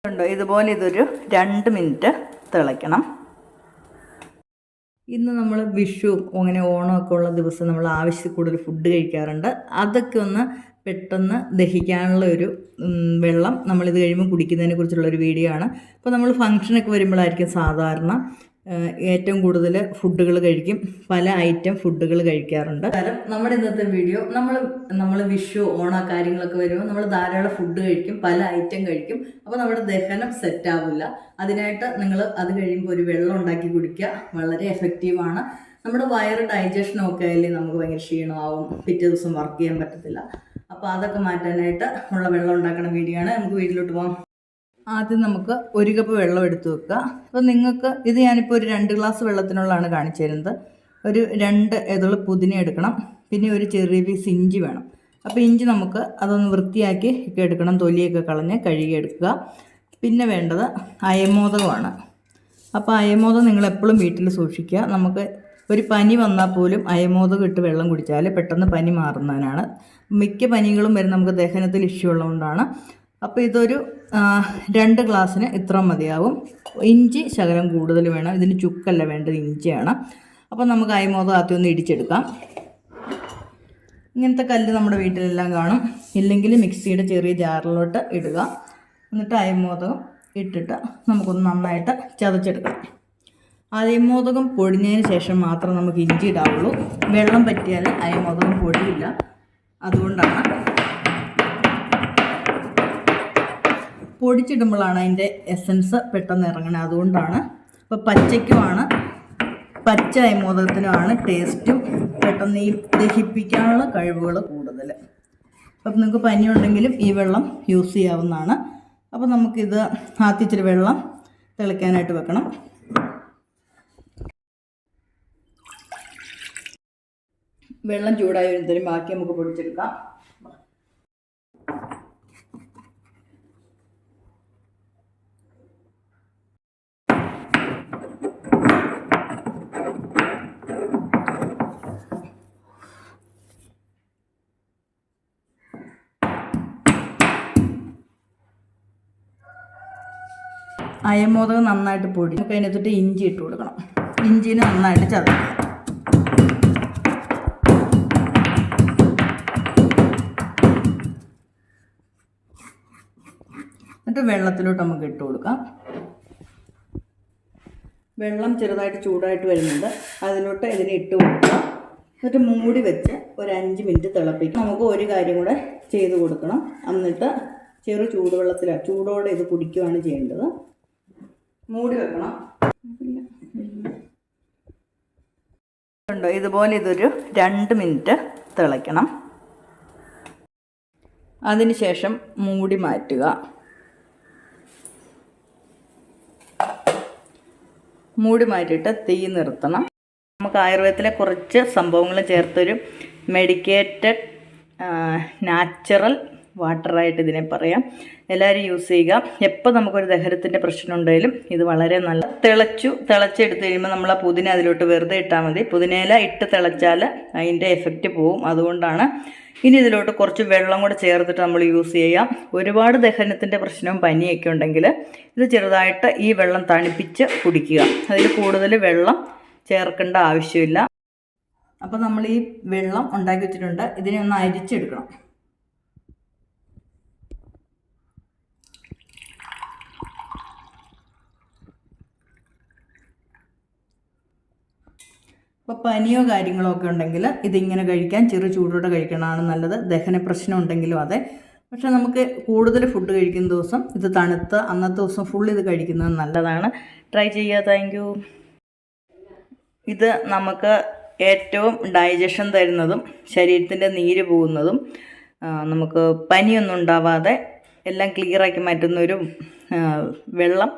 ഉണ്ടോ ഇതുപോലെ ഇതൊരു 2 മിനിറ്റ് തിളയ്ക്കണം. ഇന്ന് നമ്മൾ വിഷു അങ്ങനെ ഓണമൊക്കെ ഉള്ള ദിവസം നമ്മൾ ആവശ്യത്തിൽ കൂടുതൽ ഫുഡ് കഴിക്കാറുണ്ട്. അതൊക്കെ ഒന്ന് പെട്ടെന്ന് ദഹിക്കാനുള്ള ഒരു വെള്ളം നമ്മളിത് കഴിയുമ്പോൾ കുടിക്കുന്നതിനെ കുറിച്ചുള്ളൊരു വീഡിയോ ആണ്. അപ്പോൾ നമ്മൾ ഫംഗ്ഷനൊക്കെ വരുമ്പോഴായിരിക്കും സാധാരണ ഏറ്റവും കൂടുതൽ ഫുഡുകൾ കഴിക്കും, പല ഐറ്റം ഫുഡുകൾ കഴിക്കാറുണ്ട്. കാരണം നമ്മുടെ ഇന്നത്തെ വീഡിയോ നമ്മൾ വിഷു ഓണ കാര്യങ്ങളൊക്കെ വരുമ്പോൾ നമ്മൾ ധാരാളം ഫുഡ് കഴിക്കും, പല ഐറ്റം കഴിക്കും. അപ്പോൾ നമ്മുടെ ദഹനം സെറ്റ് ആവില്ല. അതിനായിട്ട് നിങ്ങൾ അത് കഴിയുമ്പോൾ ഒരു വെള്ളം ഉണ്ടാക്കി കുടിക്കുക, വളരെ എഫക്റ്റീവാണ്. നമ്മുടെ വയറ് ഡൈജഷനൊക്കെ ആയാലും നമുക്ക് ഭയങ്കര ക്ഷീണമാവും, പിറ്റേ ദിവസം വർക്ക് ചെയ്യാൻ പറ്റത്തില്ല. അപ്പോൾ അതൊക്കെ മാറ്റാനായിട്ട് ഉള്ള വെള്ളം ഉണ്ടാക്കുന്ന വീഡിയോ ആണ്. നമുക്ക് വീട്ടിലോട്ട് പോകാം. ആദ്യം നമുക്ക് 1 കപ്പ് വെള്ളം എടുത്ത് വെക്കുക. അപ്പോൾ നിങ്ങൾക്ക് ഇത് ഞാനിപ്പോൾ ഒരു 2 ഗ്ലാസ് വെള്ളത്തിനുള്ളതാണ് കാണിച്ചു തരുന്നത്. ഒരു 2 ഇതള് പുതിന എടുക്കണം, പിന്നെ ഒരു ചെറിയ പീസ് ഇഞ്ചി വേണം. അപ്പോൾ ഇഞ്ചി നമുക്ക് അതൊന്ന് വൃത്തിയാക്കി ഒക്കെ എടുക്കണം, തൊലിയൊക്കെ കളഞ്ഞ് കഴുകിയെടുക്കുക. പിന്നെ വേണ്ടത് അയമോദകമാണ്. അപ്പോൾ അയമോദകം നിങ്ങൾ എപ്പോഴും വീട്ടിൽ സൂക്ഷിക്കുക. നമുക്ക് ഒരു പനി വന്നാൽ പോലും അയമോദകം ഇട്ട് വെള്ളം കുടിച്ചാൽ പെട്ടെന്ന് പനി മാറുന്നതിനാണ്. മിക്ക പനികളും വരുന്ന നമുക്ക് ദഹനത്തിൽ ഇഷ്യൂ ഉള്ളതുകൊണ്ടാണ്. അപ്പോൾ ഇതൊരു 2 ഗ്ലാസ്സിന് ഇത്ര മതിയാവും. ഇഞ്ചി ശകലം കൂടുതൽ വേണം, ഇതിന് ചുക്കല്ല വേണ്ടത്, ഇഞ്ചിയാണ്. അപ്പോൾ നമുക്ക് അയമോദകം ആദ്യം ഒന്ന് ഇടിച്ചെടുക്കാം. ഇങ്ങനത്തെ കല്ല് നമ്മുടെ വീട്ടിലെല്ലാം കാണും, ഇല്ലെങ്കിൽ മിക്സിയുടെ ചെറിയ ജാറിലോട്ട് ഇടുക. എന്നിട്ട് അയമോദകം ഇട്ടിട്ട് നമുക്കൊന്ന് നന്നായിട്ട് ചതച്ചെടുക്കണം. അയമോദകം പൊടിഞ്ഞതിന് ശേഷം മാത്രം നമുക്ക് ഇഞ്ചി ഇടാവുള്ളൂ. വെള്ളം പറ്റിയാൽ അയമോദകം പൊടിയില്ല, അതുകൊണ്ടാണ്. പൊടിച്ചിടുമ്പോഴാണ് അതിൻ്റെ എസൻസ് പെട്ടെന്ന് ഇറങ്ങണത്, അതുകൊണ്ടാണ്. ഇപ്പോൾ പച്ചയ്ക്കുമാണ്, പച്ച അയമോദകത്തിനുമാണ് ടേസ്റ്റും പെട്ടെന്ന് ഈ ദഹിപ്പിക്കാനുള്ള കഴിവുകൾ കൂടുതൽ. അപ്പം നിങ്ങൾക്ക് പനിയുണ്ടെങ്കിലും ഈ വെള്ളം യൂസ് ചെയ്യാവുന്നതാണ്. അപ്പോൾ നമുക്കിത് ആദ്യം വെള്ളം തിളയ്ക്കാനായിട്ട് വെക്കണം. വെള്ളം ചൂടായി വരുന്നതിനും ബാക്കി നമുക്ക് പൊടിച്ചെടുക്കാം. അയമോദകം നന്നായിട്ട് പൊടി നമുക്ക് അതിനകത്തോട്ട് ഇഞ്ചി ഇട്ട് കൊടുക്കണം. ഇഞ്ചിനെ നന്നായിട്ട് ചതയ്ക്കണം. എന്നിട്ട് വെള്ളത്തിലോട്ട് നമുക്ക് ഇട്ട് കൊടുക്കാം. വെള്ളം ചെറുതായിട്ട് ചൂടായിട്ട് വരുന്നുണ്ട്, അതിലോട്ട് ഇതിനെ ഇട്ട് കൊടുക്കുക. എന്നിട്ട് മൂടി വെച്ച് ഒരു 5 മിനിറ്റ് തിളപ്പിക്കും. നമുക്ക് ഒരു കാര്യം കൂടെ ചെയ്ത് കൊടുക്കണം. എന്നിട്ട് ചെറു ചൂടോടെ ഇത് കുടിക്കുകയാണ് ചെയ്യേണ്ടത്. മൂടി വെക്കണം. ഉണ്ടോ ഇതുപോലെ ഇതൊരു 2 മിനിറ്റ് തിളയ്ക്കണം. അതിനുശേഷം മൂടി മാറ്റുക. മൂടി മാറ്റിയിട്ട് തീ നിർത്തണം. നമുക്ക് ആയുർവേദത്തിലെ കുറച്ച് സംഭവങ്ങൾ ചേർത്തൊരു മെഡിക്കേറ്റഡ് നാച്ചുറൽ വാട്ടറായിട്ട് ഇതിനെ പറയാം. എല്ലാവരും യൂസ് ചെയ്യുക. എപ്പോൾ നമുക്കൊരു ദഹനത്തിൻ്റെ പ്രശ്നം ഉണ്ടെങ്കിലും ഇത് വളരെ നല്ല. തിളച്ചെടുത്ത് കഴിയുമ്പോൾ നമ്മൾ ആ പുതിന അതിലോട്ട് വെറുതെ ഇട്ടാൽ മതി. പുതിനയില ഇട്ട് തിളച്ചാൽ അതിൻ്റെ എഫക്റ്റ് പോവും, അതുകൊണ്ടാണ്. ഇനി ഇതിലോട്ട് കുറച്ച് വെള്ളം കൂടെ ചേർത്തിട്ട് നമ്മൾ യൂസ് ചെയ്യാം. ഒരുപാട് ദഹനത്തിൻ്റെ പ്രശ്നവും പനിയൊക്കെ ഉണ്ടെങ്കിൽ ഇത് ചെറുതായിട്ട് ഈ വെള്ളം തണുപ്പിച്ച് കുടിക്കുക. അതിൽ കൂടുതൽ വെള്ളം ചേർക്കേണ്ട ആവശ്യമില്ല. അപ്പോൾ നമ്മൾ ഈ വെള്ളം ഉണ്ടാക്കി വെച്ചിട്ടുണ്ട്, ഇതിനെ ഒന്ന് അരിച്ചെടുക്കണം. അപ്പോൾ പനിയോ കാര്യങ്ങളോ ഒക്കെ ഉണ്ടെങ്കിൽ ഇതിങ്ങനെ കഴിക്കാൻ ചെറു ചൂടോടെ കഴിക്കണതാണ് നല്ലത്. ദഹന പ്രശ്നം ഉണ്ടെങ്കിലും അതെ. പക്ഷേ നമുക്ക് കൂടുതൽ ഫുഡ് കഴിക്കുന്ന ദിവസം ഇത് തണുത്ത് അന്നത്തെ ദിവസം ഫുൾ ഇത് കഴിക്കുന്നത് നല്ലതാണ്. ട്രൈ ചെയ്യുക. Thank you. ഇത് നമുക്ക് ഏറ്റവും ഡൈജഷൻ തരുന്നതും ശരീരത്തിൻ്റെ നീര് പോകുന്നതും നമുക്ക് പനിയൊന്നും ഉണ്ടാവാതെ എല്ലാം ക്ലിയറാക്കി മാറ്റുന്നൊരു വെള്ളം